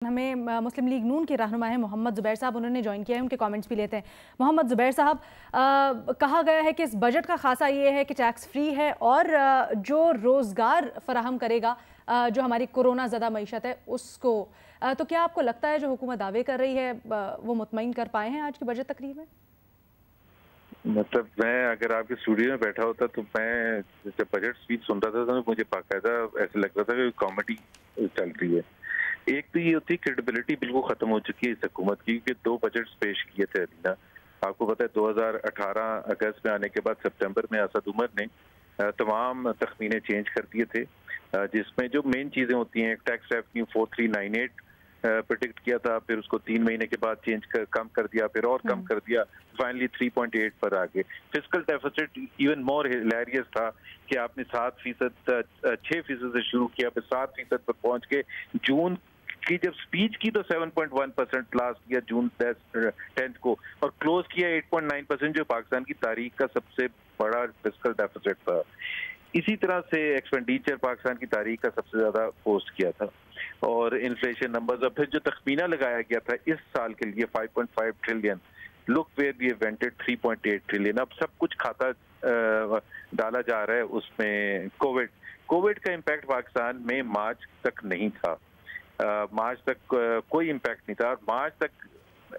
हमें मुस्लिम लीग नून के रहनुमा हैं मोहम्मद ज़ुबैर साहब, उन्होंने ज्वाइन किया है, उनके कमेंट्स भी लेते हैं। मोहम्मद ज़ुबैर साहब, कहा गया है कि इस बजट का खासा ये है कि टैक्स फ्री है और जो रोज़गार फराहम करेगा जो हमारी कोरोना ज़दा मईशत है उसको, तो क्या आपको लगता है जो हुकूमत दावे कर रही है वो मुतमईन कर पाए हैं आज की बजट तकरीर में? मतलब मैं अगर आपके स्टूडियो में बैठा होता तो मैं जब बजट स्पीच सुन रहा था तो मुझे बाकायदा ऐसे लग रहा था कि कॉमेडी चल रही है। एक तो ये होती है क्रेडिबिलिटी बिल्कुल खत्म हो चुकी है इस हुकूमत की कि दो बजट्स पेश किए थे अभी ना। आपको पता है 2018 अगस्त में आने के बाद सितंबर में असद उमर ने तमाम तखमीने चेंज कर दिए थे, जिसमें जो मेन चीजें होती हैं टैक्स रेवेन्यू 4398 प्रिडिक्ट किया था, फिर उसको 3 महीने के बाद कम कर दिया, फिर और कम कर दिया, फाइनली 3.8 पर आ गए। Fiscal deficit even more hilarious था कि आपने 7%, 6% से शुरू किया, फिर 7% पर पहुंच के जून की जब स्पीच की तो 7.1% लास्ट किया जून 10 को, और क्लोज किया 8.9%, जो पाकिस्तान की तारीख का सबसे बड़ा फिस्कल डेफिसिट था। इसी तरह से एक्सपेंडिचर पाकिस्तान की तारीख का सबसे ज्यादा पोस्ट किया था, और इन्फ्लेशन नंबर्स, और फिर जो तखमीना लगाया गया था इस साल के लिए 5.5 trillion, look where we wanted 3.8 trillion. अब सब कुछ खाता डाला जा रहा है उसमें। कोविड का इम्पैक्ट पाकिस्तान में मार्च तक नहीं था, मार्च तक कोई इम्पैक्ट नहीं था, और मार्च तक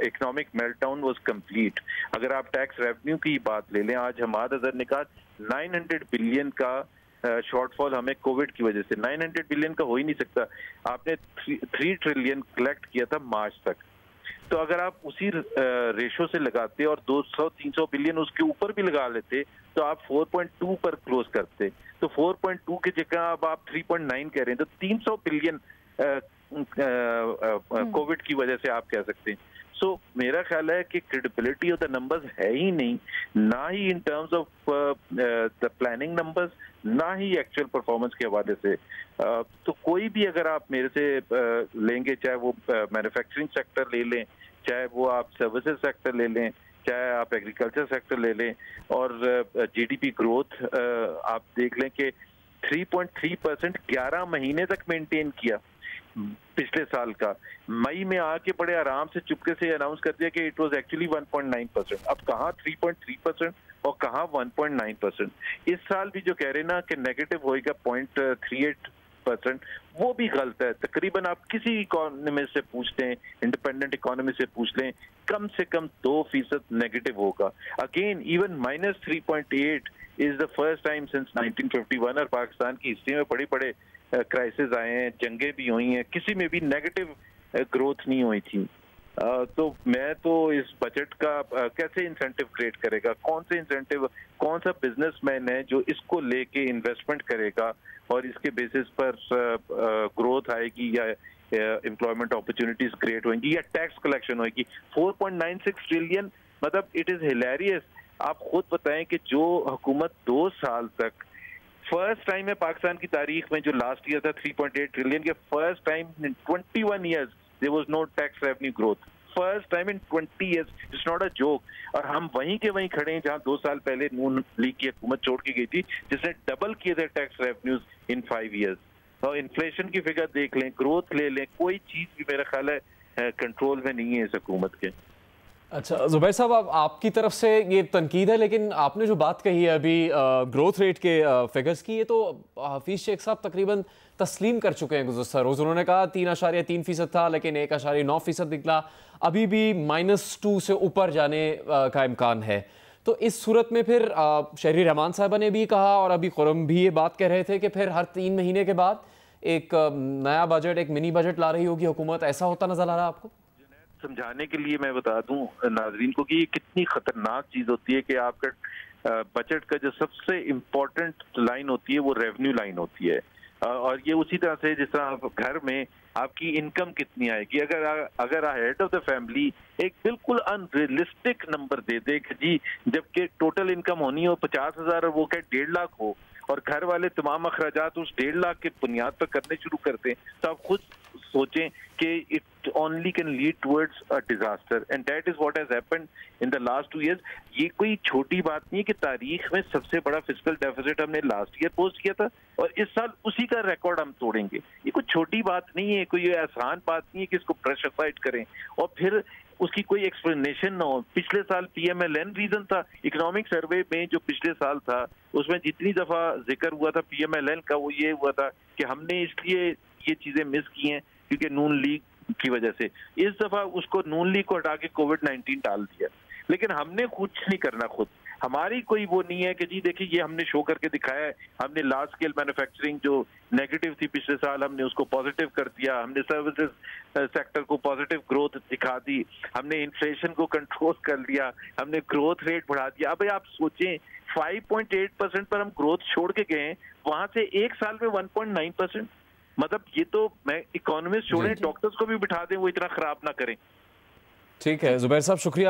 इकोनॉमिक मेल्टडाउन वाज कंप्लीट। अगर आप टैक्स रेवेन्यू की बात ले लें, आज हमाद अजहर ने कहा 900 बिलियन का शॉर्टफॉल हमें कोविड की वजह से, 900 बिलियन का हो ही नहीं सकता। आपने 3 ट्रिलियन कलेक्ट किया था मार्च तक, तो अगर आप उसी रेशो से लगाते और 200-300 बिलियन उसके ऊपर भी लगा लेते तो आप 4.2 पर क्लोज करते। तो 4.2 की जगह अब आप 3.9 कह रहे हैं, तो 300 बिलियन कोविड की वजह से आप कह सकते हैं। सो मेरा ख्याल है कि क्रेडिबिलिटी ऑफ द नंबर्स है ही नहीं, ना ही in terms of the planning numbers, ना ही एक्चुअल परफॉर्मेंस के हवाले से। तो कोई भी अगर आप मेरे से लेंगे, चाहे वो मैन्युफैक्चरिंग सेक्टर ले लें, चाहे वो आप सर्विसेज सेक्टर ले लें, चाहे आप एग्रीकल्चर सेक्टर ले लें, और जीडीपी ग्रोथ आप देख लें कि 3.3% 11 महीने तक मेंटेन किया पिछले साल का। मई में आके बड़े आराम से चुपके से अनाउंस कर दिया कि इट वाज एक्चुअली 1.9%। अब कहाँ 3.3% और कहाँ 1.9%। इस साल भी जो कह रहे हैं ना कि नेगेटिव होएगा 0.38%, वो भी गलत है। तकरीबन आप किसी इकोनॉमिस्ट से पूछ लें, इंडिपेंडेंट इकोनॉमी से पूछ लें, कम से कम 2% नेगेटिव होगा। Again even -3.8 is the first time since 1951, और पाकिस्तान की हिस्ट्री में बड़े क्राइसिस आए हैं, जंगें भी हुई हैं, किसी में भी नेगेटिव ग्रोथ नहीं हुई थी। तो मैं तो इस बजट का कैसे इंसेंटिव क्रिएट करेगा, कौन से इंसेंटिव, कौन सा बिजनेसमैन है जो इसको लेके इन्वेस्टमेंट करेगा और इसके बेसिस पर ग्रोथ आएगी, या एम्प्लॉयमेंट अपॉर्चुनिटीज क्रिएट होंगी, या टैक्स कलेक्शन होगी। 4.96 ट्रिलियन, मतलब इट इज हिलेरियस। आप खुद बताएं कि जो हुकूमत 2 साल तक, फर्स्ट टाइम है पाकिस्तान की तारीख में, जो लास्ट ईयर था 3.8 ट्रिलियन के, first time in 21 years there was no tax revenue growth, first time in 20 years. It's not a joke. और हम वहीं के वहीं खड़े हैं जहां 2 साल पहले नून लीग की हुकूमत छोड़ के गई थी, जिसने डबल किए थे टैक्स रेवेन्यूज इन 5 इयर्स। और इन्फ्लेशन की फिगर देख लें, ग्रोथ ले लें, कोई चीज भी मेरा ख्याल है कंट्रोल में नहीं है इस हुकूमत के। अच्छा ज़ुबैर साहब, अब आपकी तरफ से ये तनकीद है, लेकिन आपने जो बात कही है अभी ग्रोथ रेट के फिगर्स की, ये तो हफीज़ शेख साहब तकरीबन तस्लीम कर चुके हैं गुज़श्ता रोज़। उन्होंने कहा 3.3% था, लेकिन 1.9% निकला, अभी भी -2 से ऊपर जाने का इम्कान है। तो इस सूरत में फिर शहरी रहमान साहबा ने भी कहा, और अभी खुरम भी ये बात कह रहे थे कि फिर हर 3 महीने के बाद एक नया बजट, एक मिनी बजट ला रही होगी हुकूमत। ऐसा होता नजर आ रहा है आपको? समझाने के लिए मैं बता दूं नाजरीन को कि ये कितनी खतरनाक चीज होती है कि आपका बजट का जो सबसे इम्पोर्टेंट लाइन होती है वो रेवेन्यू लाइन होती है। और ये उसी तरह से जिस तरह आप घर में आपकी इनकम कितनी आएगी, अगर हेड ऑफ द फैमिली एक बिल्कुल अनरियलिस्टिक नंबर दे दे कि जी जबकि टोटल इनकम होनी हो 50,000 और वो क्या 1.5 लाख हो, और घर वाले तमाम अखराजात उस 1.5 लाख के बुनियाद पर करने शुरू करते हैं, तो आप खुद सोचें कि it only can lead towards a disaster and that is what has happened in the last 2 years. ये कोई छोटी बात नहीं है कि तारीख में सबसे बड़ा फिस्कल डेफिसिट हमने लास्ट ईयर पोस्ट किया था और इस साल उसी का रिकॉर्ड हम तोड़ेंगे. ये कोई छोटी बात नहीं है, कोई आसान बात नहीं है कि इसको प्रेशर फाइट करें और फिर उसकी कोई एक्सप्लेनेशन ना हो. पिछले साल PMLN रीजन था, इकोनॉमिक सर्वे में जो पिछले साल था उसमें जितनी दफा जिक्र हुआ था PMLN का वो ये हुआ था कि हमने इसलिए ये चीजें मिस की हैं क्योंकि नून लीग की वजह से. इस दफा उसको नून लीग को हटा के कोविड-19 डाल दिया. लेकिन हमने कुछ नहीं करना खुद, हमारी कोई वो नहीं है कि जी देखिए ये हमने शो करके दिखाया है. हमने लार्ज स्केल मैन्युफैक्चरिंग जो नेगेटिव थी पिछले साल हमने उसको पॉजिटिव कर दिया, हमने सर्विसेज सेक्टर को पॉजिटिव ग्रोथ दिखा दी, हमने इन्फ्लेशन को कंट्रोल कर लिया, हमने ग्रोथ रेट बढ़ा दिया. अब आप सोचें 5.8% पर हम ग्रोथ छोड़ के गए, वहां से एक साल में 1.9%. मतलब ये तो मैं इकोनॉमिस्ट छोड़े, डॉक्टर्स को भी बिठा दें वो इतना खराब ना करें. ठीक है जुबैर साहब, शुक्रिया.